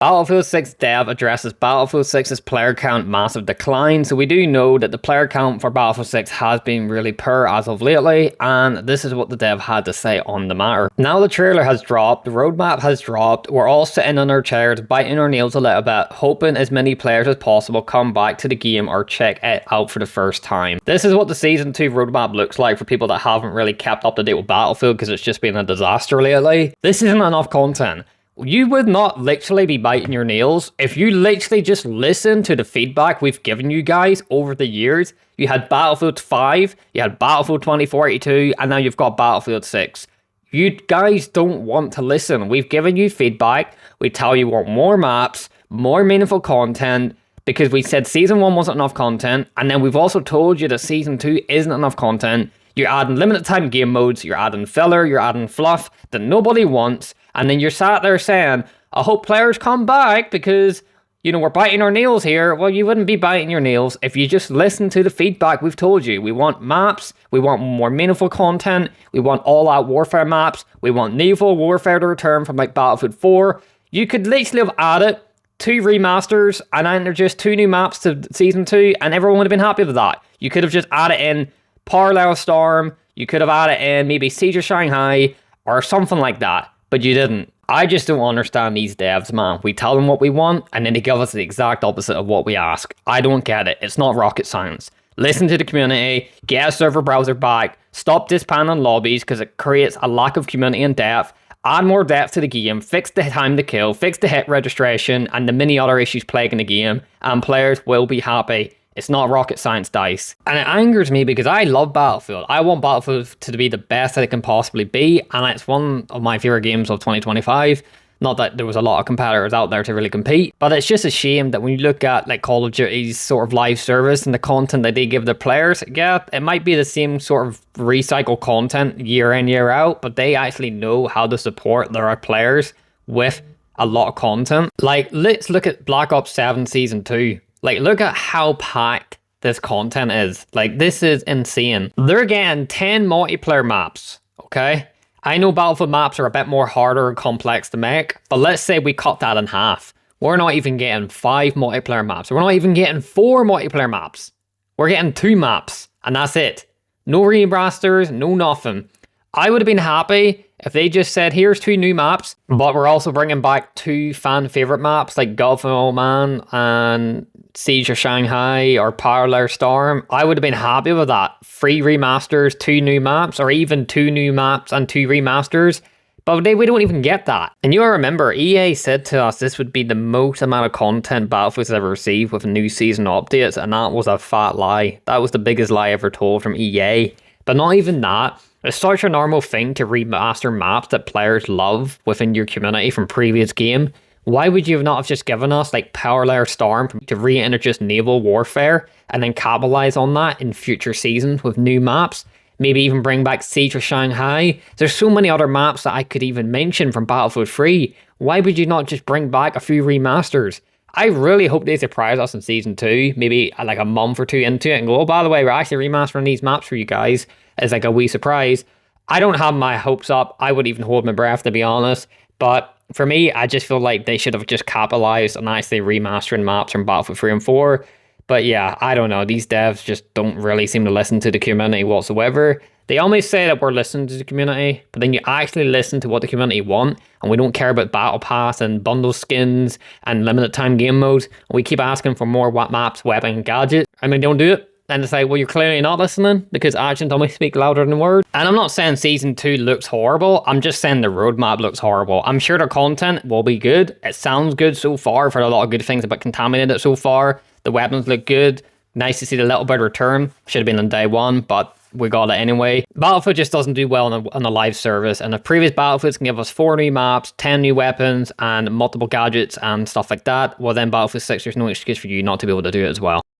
Battlefield 6 dev addresses Battlefield 6's player count massive decline, so we do know that the player count for Battlefield 6 has been really poor as of lately, and this is what the dev had to say on the matter. Now the trailer has dropped, the roadmap has dropped, we're all sitting on our chairs, biting our nails a little bit, hoping as many players as possible come back to the game or check it out for the first time. This is what the Season 2 roadmap looks like for people that haven't really kept up to date with Battlefield because it's just been a disaster lately. This isn't enough content. You would not literally be biting your nails if you literally just listen to the feedback we've given you guys over the years. You had Battlefield 5, you had Battlefield 2042, and now you've got Battlefield 6. You guys don't want to listen. We've given you feedback. We tell you want more maps, more meaningful content, because we said Season 1 wasn't enough content, and then we've also told you that Season 2 isn't enough content. You're adding limited time game modes, you're adding filler, you're adding fluff that nobody wants, and then you're sat there saying, I hope players come back because, you know, we're biting our nails here. Well, you wouldn't be biting your nails if you just listen to the feedback we've told you. We want maps, we want more meaningful content, we want all-out warfare maps, we want naval warfare to return from like Battlefield 4. You could literally have added 2 remasters and introduced 2 new maps to Season 2 and everyone would have been happy with that. You could have just added in Parallel Storm, you could have added in maybe Siege of Shanghai or something like that. But you didn't. I just don't understand these devs, man. We tell them what we want, and then they give us the exact opposite of what we ask. I don't get it. It's not rocket science. Listen to the community, get a server browser back, stop disbanding lobbies because it creates a lack of community and depth, add more depth to the game, fix the time to kill, fix the hit registration, and the many other issues plaguing the game, and players will be happy. It's not rocket science, dice. And it angers me because I love Battlefield. I want Battlefield to be the best that it can possibly be, and it's one of my favorite games of 2025. Not that there was a lot of competitors out there to really compete, but it's just a shame that when you look at like Call of Duty's sort of live service and the content that they give their players, yeah, it might be the same sort of recycled content year in, year out, but they actually know how to support their players with a lot of content. Like, let's look at Black Ops 7 Season 2. Like, look at how packed this content is. Like, this is insane. They're getting 10 multiplayer maps, okay? I know Battlefield maps are a bit more harder and complex to make, but let's say we cut that in half. We're not even getting 5 multiplayer maps. We're not even getting 4 multiplayer maps. We're getting 2 maps, and that's it. No remasters, no nothing. I would have been happy if they just said, here's 2 new maps, but we're also bringing back 2 fan favorite maps like Gulf of Oman and Siege of Shanghai or Parallel Storm. I would have been happy with that. 3 remasters, 2 new maps, or even 2 new maps and 2 remasters. But we don't even get that. And you'll remember, EA said to us this would be the most amount of content Battlefield's ever received with new season updates, and that was a fat lie. That was the biggest lie ever told from EA. But not even that. It's such a normal thing to remaster maps that players love within your community from previous game. Why would you not have just given us like Parallel Storm to reintroduce naval warfare and then capitalize on that in future seasons with new maps? Maybe even bring back Siege of Shanghai. There's so many other maps that I could even mention from Battlefield 3. Why would you not just bring back a few remasters? I really hope they surprise us in Season 2, maybe like a month or 2 into it and go, oh, by the way, we're actually remastering these maps for you guys as like a wee surprise. I don't have my hopes up. I would even hold my breath, to be honest. But for me, I just feel like they should have just capitalized on actually remastering maps from Battlefield 3 and 4. But yeah, I don't know. These devs just don't really seem to listen to the community whatsoever. They always say that we're listening to the community, but then you actually listen to what the community want, and we don't care about Battle Pass and bundle skins and limited time game modes, and we keep asking for more maps, weapons, and gadgets, and they don't do it. And it's like, well, you're clearly not listening because actions always speak louder than words. And I'm not saying Season 2 looks horrible. I'm just saying the roadmap looks horrible. I'm sure the content will be good. It sounds good so far. I've heard a lot of good things about Contaminated so far. The weapons look good. Nice to see the little bit of return. Should have been on day 1, but we got it anyway. Battlefield just doesn't do well on a live service. And if previous Battlefields can give us 4 new maps, 10 new weapons, and multiple gadgets and stuff like that, well then Battlefield 6, there's no excuse for you not to be able to do it as well.